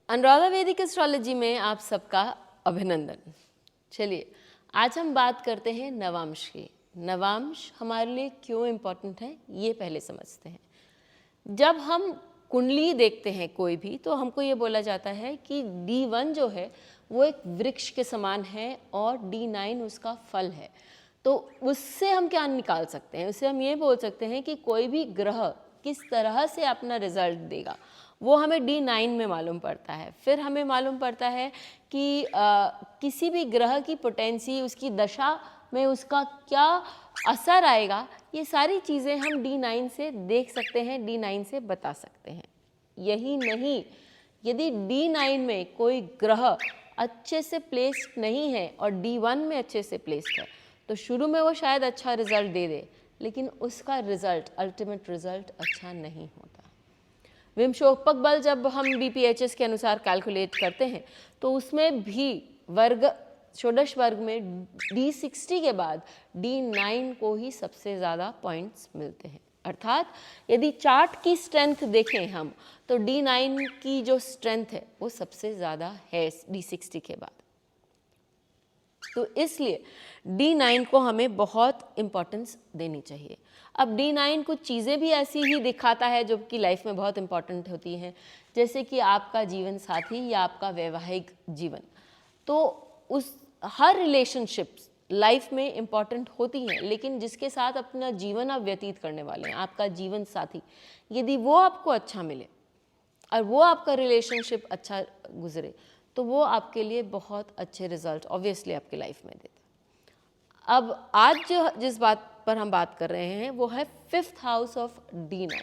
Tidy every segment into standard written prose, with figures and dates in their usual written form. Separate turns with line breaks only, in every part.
अनुराधा वैदिक एस्ट्रोलॉजी में आप सबका अभिनंदन। चलिए आज हम बात करते हैं नवांश की। नवांश हमारे लिए क्यों इम्पोर्टेंट है ये पहले समझते हैं। जब हम कुंडली देखते हैं कोई भी, तो हमको ये बोला जाता है कि D1 जो है वो एक वृक्ष के समान है और D9 उसका फल है। तो उससे हम क्या निकाल सकते हैं? उससे हम ये बोल सकते हैं कि कोई भी ग्रह किस तरह से अपना रिजल्ट देगा वो हमें D9 में मालूम पड़ता है। फिर हमें मालूम पड़ता है कि किसी भी ग्रह की पोटेंसी, उसकी दशा में उसका क्या असर आएगा, ये सारी चीज़ें हम D9 से देख सकते हैं, D9 से बता सकते हैं। यही नहीं, यदि D9 में कोई ग्रह अच्छे से प्लेस्ड नहीं है और D1 में अच्छे से प्लेस्ड है, तो शुरू में वो शायद अच्छा रिजल्ट दे दे, लेकिन उसका रिजल्ट, अल्टीमेट रिजल्ट अच्छा नहीं होता। विमशोपक बल जब हम BPHS के अनुसार कैलकुलेट करते हैं, तो उसमें भी वर्ग, षोडश वर्ग में D60 के बाद D9 को ही सबसे ज़्यादा पॉइंट्स मिलते हैं। अर्थात यदि चार्ट की स्ट्रेंथ देखें हम, तो D9 की जो स्ट्रेंथ है वो सबसे ज़्यादा है D60 के बाद। तो इसलिए D9 को हमें बहुत इम्पोर्टेंस देनी चाहिए। अब D9 कुछ चीज़ें भी ऐसी ही दिखाता है जो कि लाइफ में बहुत इम्पोर्टेंट होती हैं, जैसे कि आपका जीवन साथी या आपका वैवाहिक जीवन। तो उस हर रिलेशनशिप्स लाइफ में इम्पॉर्टेंट होती हैं, लेकिन जिसके साथ अपना जीवन आप व्यतीत करने वाले हैं, आपका जीवन साथी, यदि वो आपको अच्छा मिले और वो आपका रिलेशनशिप अच्छा गुजरे, तो वो आपके लिए बहुत अच्छे रिजल्ट ऑब्वियसली आपकी लाइफ में देता है। अब आज जिस बात पर हम बात कर रहे हैं वो है 5th हाउस ऑफ D9।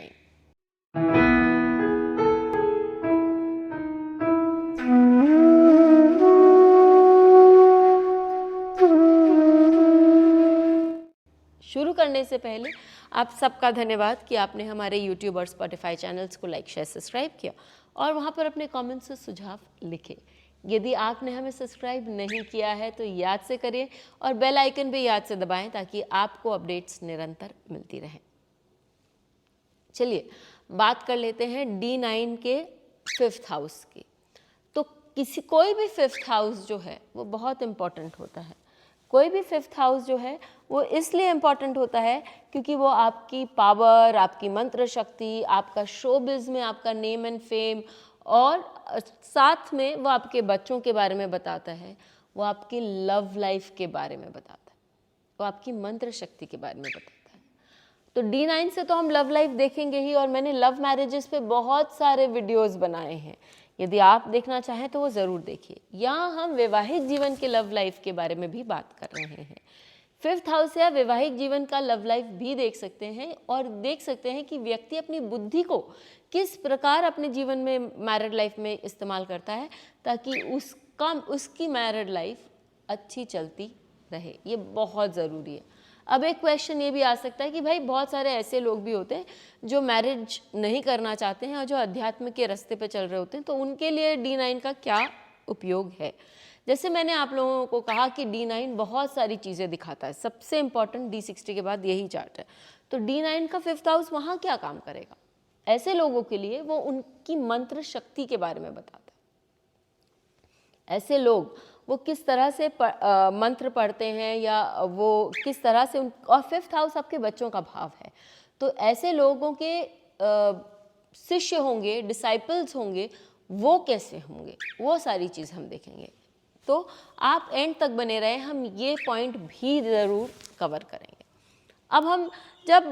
शुरू करने से पहले आप सबका धन्यवाद कि आपने हमारे YouTube और Spotify चैनल्स को लाइक, शेयर, सब्सक्राइब किया और वहाँ पर अपने कमेंट्स और सुझाव लिखे। यदि आपने हमें सब्सक्राइब नहीं किया है तो याद से करिए और बेल आइकन भी याद से दबाएं ताकि आपको अपडेट्स निरंतर मिलती रहें। चलिए बात कर लेते हैं D9 के 5th हाउस की। तो कोई भी 5th हाउस जो है वो बहुत इम्पॉर्टेंट होता है। कोई भी 5th हाउस जो है वो इसलिए इम्पॉर्टेंट होता है क्योंकि वो आपकी पावर, आपकी मंत्र शक्ति, आपका शोबिज़ में आपका नेम एंड फेम, और साथ में वो आपके बच्चों के बारे में बताता है, वो आपकी लव लाइफ के बारे में बताता है, वो आपकी मंत्र शक्ति के बारे में बताता है। तो D9 से तो हम लव लाइफ देखेंगे ही, और मैंने लव मैरिजेस पे बहुत सारे वीडियोस बनाए हैं, यदि आप देखना चाहें तो वो ज़रूर देखिए। यहाँ हम वैवाहिक जीवन के लव लाइफ के बारे में भी बात कर रहे हैं। 5th हाउस से आप वैवाहिक जीवन का लव लाइफ भी देख सकते हैं और देख सकते हैं कि व्यक्ति अपनी बुद्धि को किस प्रकार अपने जीवन में, मैरिड लाइफ में इस्तेमाल करता है ताकि उसकी मैरिड लाइफ अच्छी चलती रहे। ये बहुत ज़रूरी है। अब एक क्वेश्चन ये भी आ सकता है कि भाई बहुत सारे ऐसे लोग भी होते हैं जो मैरिज नहीं करना चाहते हैं और जो अध्यात्म के रास्ते पे चल रहे होते हैं, तो उनके लिए D9 का क्या उपयोग है। जैसे मैंने आप लोगों को कहा कि D9 बहुत सारी चीज़ें दिखाता है, सबसे इम्पॉर्टेंट D60 के बाद यही चार्ट है। तो D9 का 5th हाउस वहाँ क्या काम करेगा? ऐसे लोगों के लिए वो उनकी मंत्र शक्ति के बारे में बताता है। ऐसे लोग वो किस तरह से मंत्र पढ़ते हैं या वो किस तरह से और 5th हाउस आपके बच्चों का भाव है, तो ऐसे लोगों के शिष्य होंगे, डिसाइपल्स होंगे, वो कैसे होंगे, वो सारी चीज़ हम देखेंगे। तो आप एंड तक बने रहें, हम ये पॉइंट भी ज़रूर कवर करेंगे। अब हम जब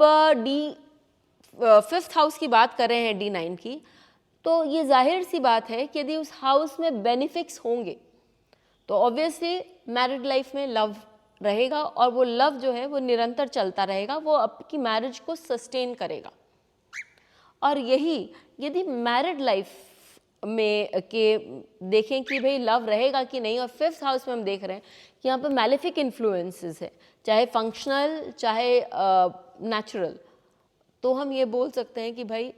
5th हाउस की बात कर रहे हैं D9 की, तो ये जाहिर सी बात है कि यदि उस हाउस में बेनिफिट्स होंगे तो ऑब्वियसली मैरिड लाइफ में लव रहेगा और वो लव जो है वो निरंतर चलता रहेगा, वो आपकी मैरिज को सस्टेन करेगा। और यही यदि मैरिड लाइफ में के देखें कि भाई लव रहेगा कि नहीं, और 5th हाउस में हम देख रहे हैं कि यहाँ पर मैलेफिक इन्फ्लुएंसेस है, चाहे फंक्शनल चाहे नेचुरल, तो हम ये बोल सकते हैं कि भाई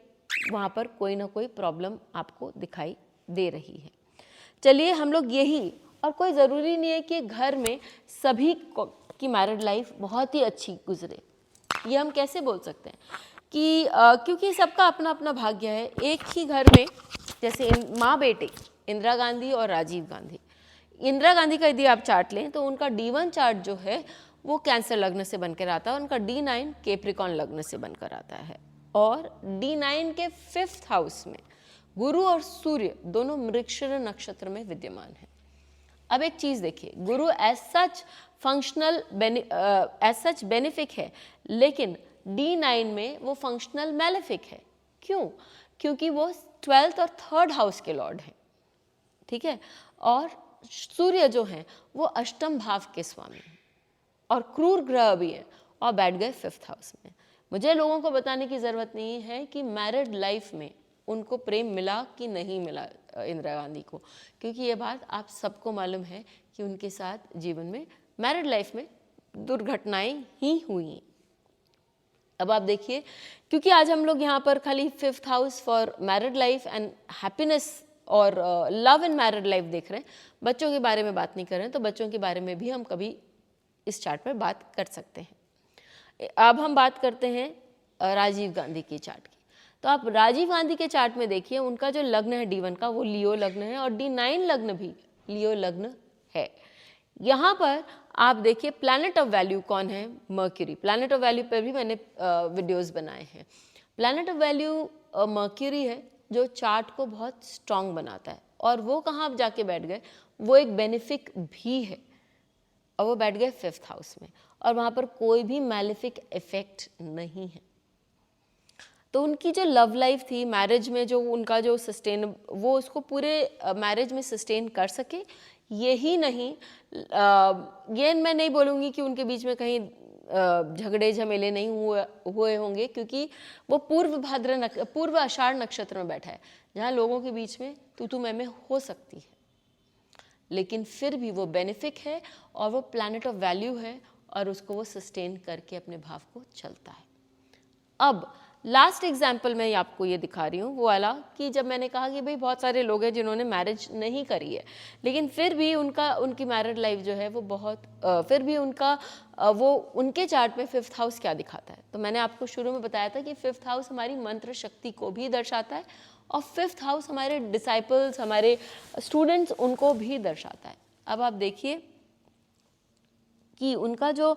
वहाँ पर कोई ना कोई प्रॉब्लम आपको दिखाई दे रही है। चलिए हम लोग यही, और कोई ज़रूरी नहीं है कि घर में सभी की मैरिड लाइफ बहुत ही अच्छी गुजरे, ये हम कैसे बोल सकते हैं कि क्योंकि सबका अपना अपना भाग्य है। एक ही घर में जैसे माँ बेटे इंदिरा गांधी और राजीव गांधी। इंदिरा गांधी का यदि आप चार्ट लें तो उनका D1 चार्ट जो है वो कैंसर लग्न से बनकर आता है, उनका D9 कैप्रिकॉर्न लग्न से बनकर आता है, और D9 के 5th हाउस में गुरु और सूर्य दोनों मृगशिरा नक्षत्र में विद्यमान है। अब एक चीज देखिए, Guru as such functional as such benefic है, लेकिन D9 में वो फंक्शनल मैलेफिक है। क्यों? क्योंकि वो 12th और 3rd हाउस के लॉर्ड हैं, ठीक है, और सूर्य जो हैं वो अष्टम भाव के स्वामी हैं और क्रूर ग्रह भी है और बैठ गए 5th हाउस में। मुझे लोगों को बताने की ज़रूरत नहीं है कि मैरिड लाइफ में उनको प्रेम मिला कि नहीं मिला इंदिरा गांधी को, क्योंकि ये बात आप सबको मालूम है कि उनके साथ जीवन में मैरिड लाइफ में दुर्घटनाएं ही हुई। अब आप देखिए, क्योंकि आज हम लोग यहाँ पर खाली 5th house for married life and happiness और लव इन मैरिड लाइफ देख रहे हैं, बच्चों के बारे में बात नहीं कर रहे हैं, तो बच्चों के बारे में भी हम कभी इस चार्ट पर बात कर सकते हैं। अब हम बात करते हैं राजीव गांधी की चार्ट की। तो आप राजीव गांधी के चार्ट में देखिए, उनका जो लग्न है D1 का वो लियो लग्न है और D9 लग्न भी लियो लग्न है। यहाँ पर आप देखिए प्लैनेट ऑफ वैल्यू कौन है? मर्क्यूरी। प्लैनेट ऑफ वैल्यू पर भी मैंने वीडियोस बनाए हैं। प्लैनेट ऑफ वैल्यू मर्क्यूरी है जो चार्ट को बहुत स्ट्रांग बनाता है, और वो कहाँ जाके बैठ गए? वो एक बेनिफिक भी है और वो बैठ गए 5th हाउस में, और वहाँ पर कोई भी मैलेफिक इफेक्ट नहीं है। तो उनकी जो लव लाइफ थी मैरिज में, जो उनका जो सस्टेन, वो उसको पूरे मैरिज में सस्टेन कर सके। यही नहीं, ये मैं नहीं बोलूँगी कि उनके बीच में कहीं झगड़े झमेले नहीं हुए होंगे, क्योंकि वो पूर्व आषाढ़ नक्षत्र में बैठा है, जहाँ लोगों के बीच में तू मैं हो सकती है, लेकिन फिर भी वो बेनिफिक है और वो प्लैनेट ऑफ वैल्यू है और उसको वो सस्टेन करके अपने भाव को चलता है। अब लास्ट एग्जाम्पल मैं आपको ये दिखा रही हूँ, वो वाला कि जब मैंने कहा कि भाई बहुत सारे लोग हैं जिन्होंने मैरिज नहीं करी है, लेकिन फिर भी उनकी मैरिड लाइफ जो है वो बहुत फिर भी वो उनके चार्ट में 5th हाउस क्या दिखाता है। तो मैंने आपको शुरू में बताया था कि 5th हाउस हमारी मंत्र शक्ति को भी दर्शाता है और 5th हाउस हमारे डिसाइपल्स, हमारे स्टूडेंट्स, उनको भी दर्शाता है। अब आप देखिए कि उनका जो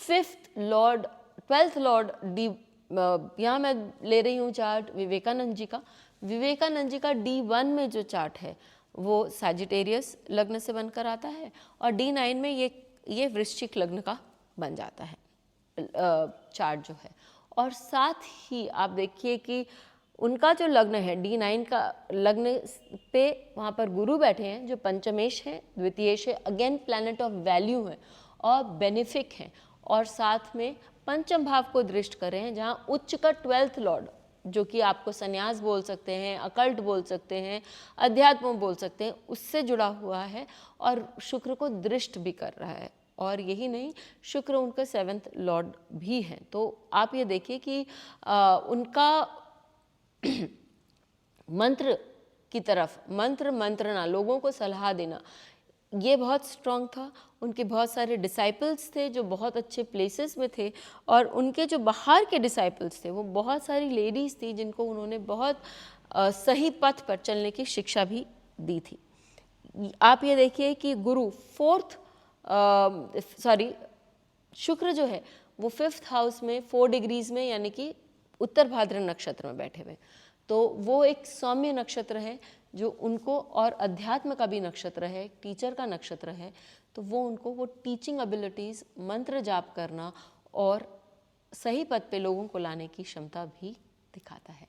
12th लॉर्ड यहाँ मैं ले रही हूँ चार्ट विवेकानंद जी का। विवेकानंद जी का D1 में जो चार्ट है वो सैजिटेरियस लग्न से बनकर आता है और D9 में ये वृश्चिक लग्न का बन जाता है चार्ट जो है। और साथ ही आप देखिए कि उनका जो लग्न है D9 का लग्न पे, वहाँ पर गुरु बैठे हैं जो पंचमेश है, द्वितीयेश है, अगेन प्लैनेट ऑफ वैल्यू है और बेनिफिक है, और साथ में पंचम भाव को दृष्ट कर रहे हैं, जहाँ उच्च का 12th लॉर्ड, जो कि आपको संन्यास बोल सकते हैं, अकल्ट बोल सकते हैं, अध्यात्म बोल सकते हैं, उससे जुड़ा हुआ है और शुक्र को दृष्ट भी कर रहा है। और यही नहीं, शुक्र उनका 7th लॉर्ड भी है। तो आप ये देखिए कि उनका मंत्र की तरफ मंत्रना, लोगों को सलाह देना, ये बहुत स्ट्रांग था। उनके बहुत सारे डिसाइपल्स थे जो बहुत अच्छे प्लेसेस में थे, और उनके जो बाहर के डिसाइपल्स थे वो बहुत सारी लेडीज़ थी जिनको उन्होंने बहुत सही पथ पर चलने की शिक्षा भी दी थी। आप ये देखिए कि गुरु शुक्र जो है वो 5th हाउस में 4 डिग्रीज में, यानी कि उत्तर भाद्र नक्षत्र में बैठे हुए, तो वो एक सौम्य नक्षत्र है जो उनको, और अध्यात्म का भी नक्षत्र है, टीचर का नक्षत्र है, तो वो उनको वो टीचिंग एबिलिटीज़, मंत्र जाप करना और सही पद पे लोगों को लाने की क्षमता भी दिखाता है।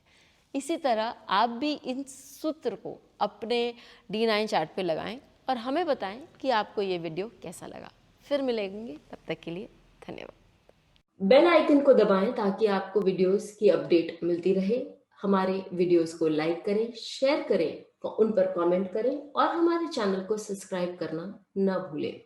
इसी तरह आप भी इन सूत्र को अपने D9 चार्ट पे लगाएं और हमें बताएं कि आपको ये वीडियो कैसा लगा। फिर मिलेंगे, तब तक के लिए धन्यवाद। बेल आइकन को दबाएं ताकि आपको वीडियोस की अपडेट मिलती रहे। हमारे वीडियोस को लाइक करें, शेयर करें, उन पर कमेंट करें और हमारे चैनल को सब्सक्राइब करना न भूलें।